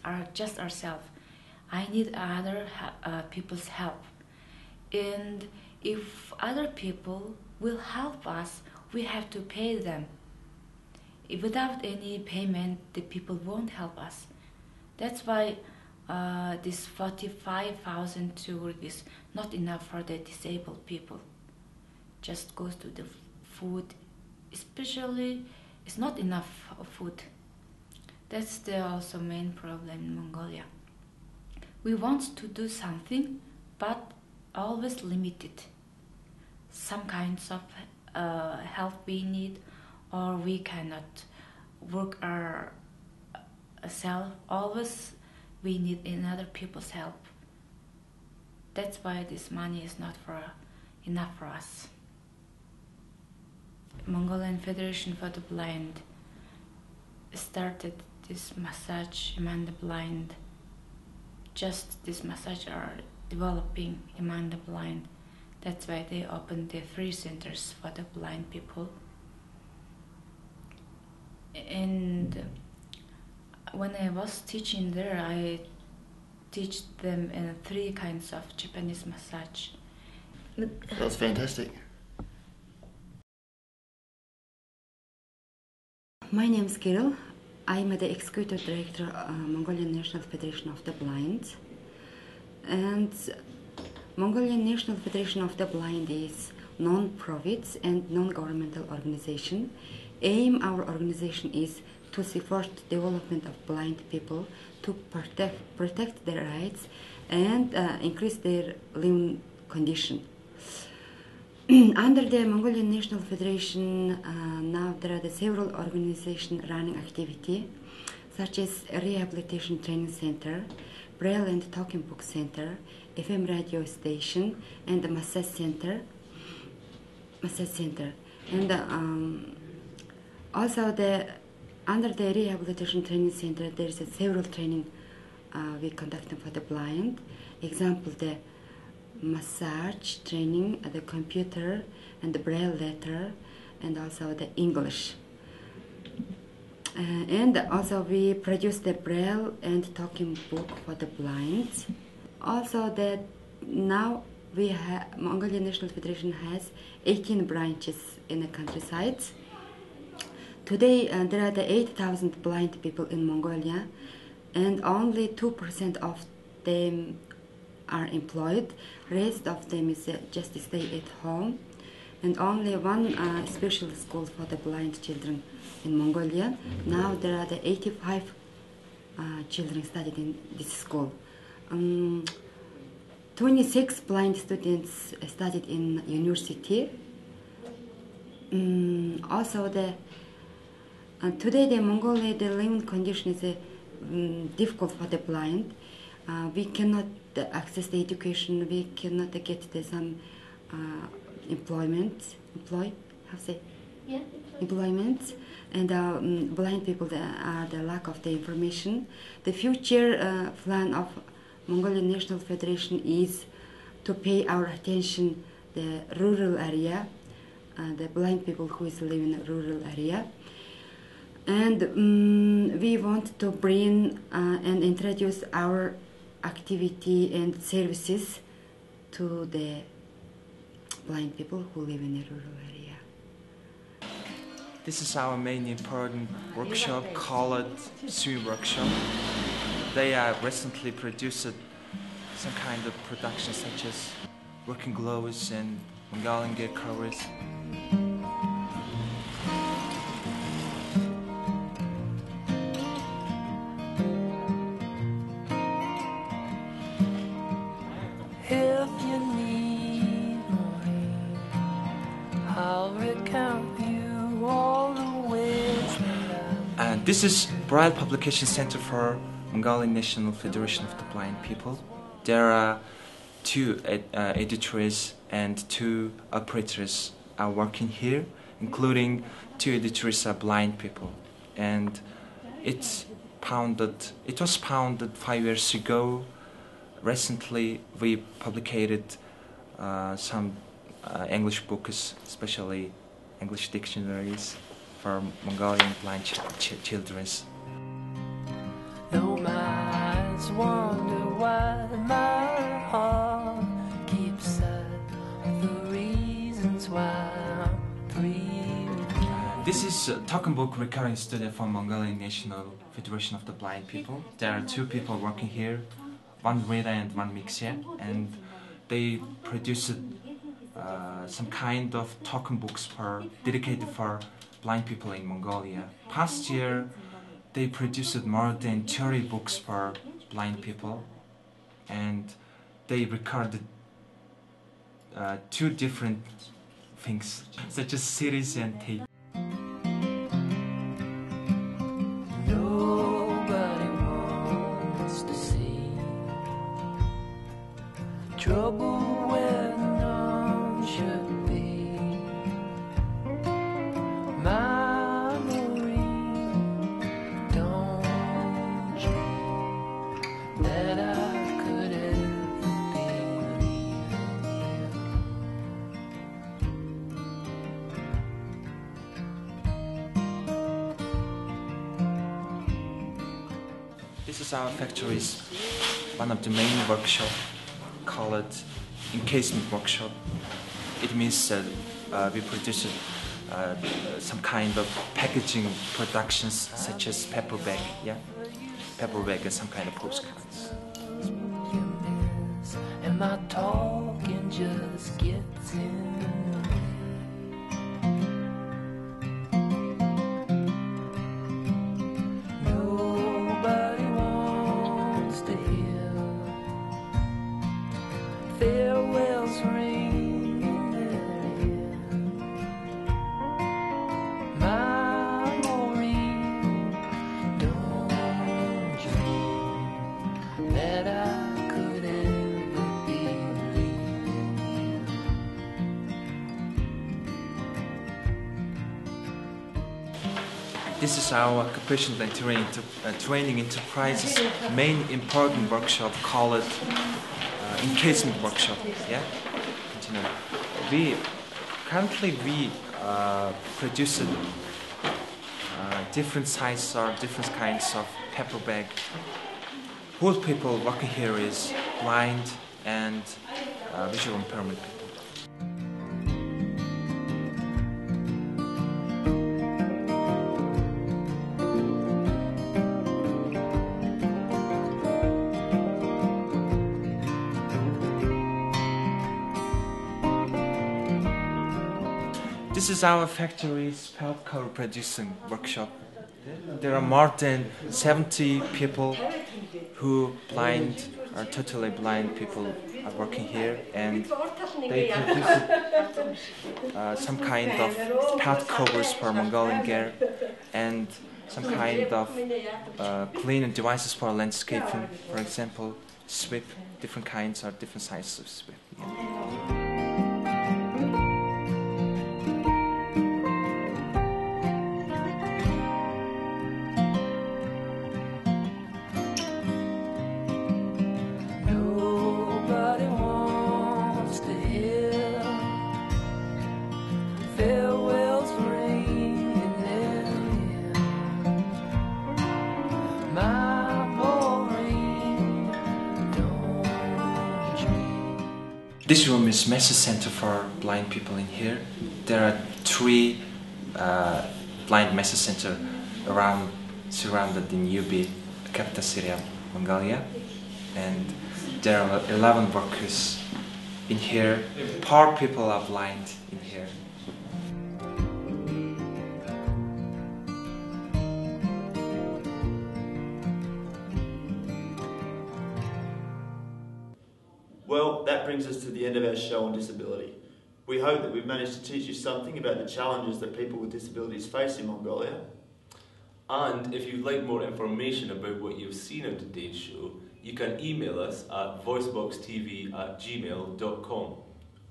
are just ourselves. I need other people's help. And if other people will help us, we have to pay them. Without any payment, the people won't help us. That's why this 45,000 tour is not enough for the disabled people. Just goes to the food, especially it's not enough food. That's the also main problem in Mongolia. We want to do something, but always limited. Some kinds of help we need, or we cannot work ourselves. Always we need another people's help. That's why this money is not enough for us. Mongolian Federation for the Blind started this massage among the blind. Just this massage are developing among the blind. That's why they opened the free centers for the blind people. And when I was teaching there, I teach them in 3 kinds of Japanese massage. That's fantastic. My name is Kirill. I'm the Executive Director of Mongolian National Federation of the Blind. And Mongolian National Federation of the Blind is non-profit and non-governmental organization. Our organization is to support development of blind people, to protect their rights and increase their living condition. Under the Mongolian National Federation, now there are several organizations running activity, such as a rehabilitation training center, Braille and Talking Book Center, FM radio station, and the massage center. And also under the rehabilitation training center, there is several training we conducting for the blind. Example, the massage training, the computer, and the Braille letter, and also the English. And also we produce the Braille and Talking Book for the blind. Also now we have Mongolian National Federation has 18 branches in the countryside. Today there are 8,000 blind people in Mongolia, and only 2% of them are employed. Rest of them is just stay at home, and only one special school for the blind children in Mongolia. Now there are 85 children studied in this school. 26 blind students studied in university. Also today the Mongolia, the living condition is difficult for the blind. We cannot access the education. We cannot get some employment, and blind people are the lack of the information. The future plan of Mongolian National Federation is to pay our attention the rural area, the blind people who is living in a rural area. And we want to bring and introduce our activity and services to the blind people who live in a rural area. This is our main important workshop called S4E workshop. They recently produced some kind of production such as working gloves and Mongolian gear covers. If you need me, I'll recount you all the ways that This is Braille Publication Center for Mongolian National Federation of the Blind People. There are 2 editors and 2 operators are working here, including 2 editors are blind people. And it was founded 5 years ago. Recently, we published some English books, especially English dictionaries for Mongolian blind children. no matter wonder why my heart keeps at the reasons why I'm breathing. This is a talking book recording studio from Mongolian National Federation of the Blind People. There are two people working here, one Rita and one Mixia, and they produced some kind of talking books dedicated for blind people in Mongolia. Past year, they produced more than 30 books for blind people, and they recorded two different things, such as series and tape. Nobody wants to see trouble where none should be. My Maureen, don't dream that I could ever be leaving This is our factory's one of the main workshop, called encasement workshop. It means that we produce some kind of packaging productions such as paper bag, paper bag and some kind of postcards. you miss, and my talking just gets in the way. Nobody wants to hear farewells ring in their ear. My Maureen, don't dream that I could ever be leaving you. This is our occupational and training enterprise's main important workshop, called encasement workshop. Continue. We currently produce different sizes or different kinds of paper bag. Both people working here is blind and visual impairment people. This is our factory's pulp cover producing workshop. There are more than 70 people who blind or totally blind people are working here, and they produce some kind of pulp covers for Mongolian gear and some kind of cleaning devices for landscaping, for example, sweep, different kinds or different sizes of sweep. Nobody wants to hear farewells ring in their ear. My Maureen, don't dream. This room is message center for blind people in here. There are 3 blind message center surrounded in Ubi, capital city of Mongolia, and there are 11 workers in here. 4 people are blind in here. Well, that brings us to the end of our show on disability. We hope that we've managed to teach you something about the challenges that people with disabilities face in Mongolia. And if you'd like more information about what you've seen on today's show, you can email us at voiceboxtv@gmail.com.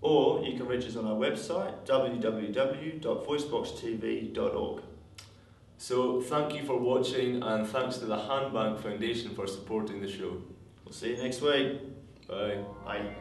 Or you can reach us on our website, www.voiceboxtv.org. So thank you for watching, and thanks to the Handbank Foundation for supporting the show. We'll see you next week. Bye. Bye.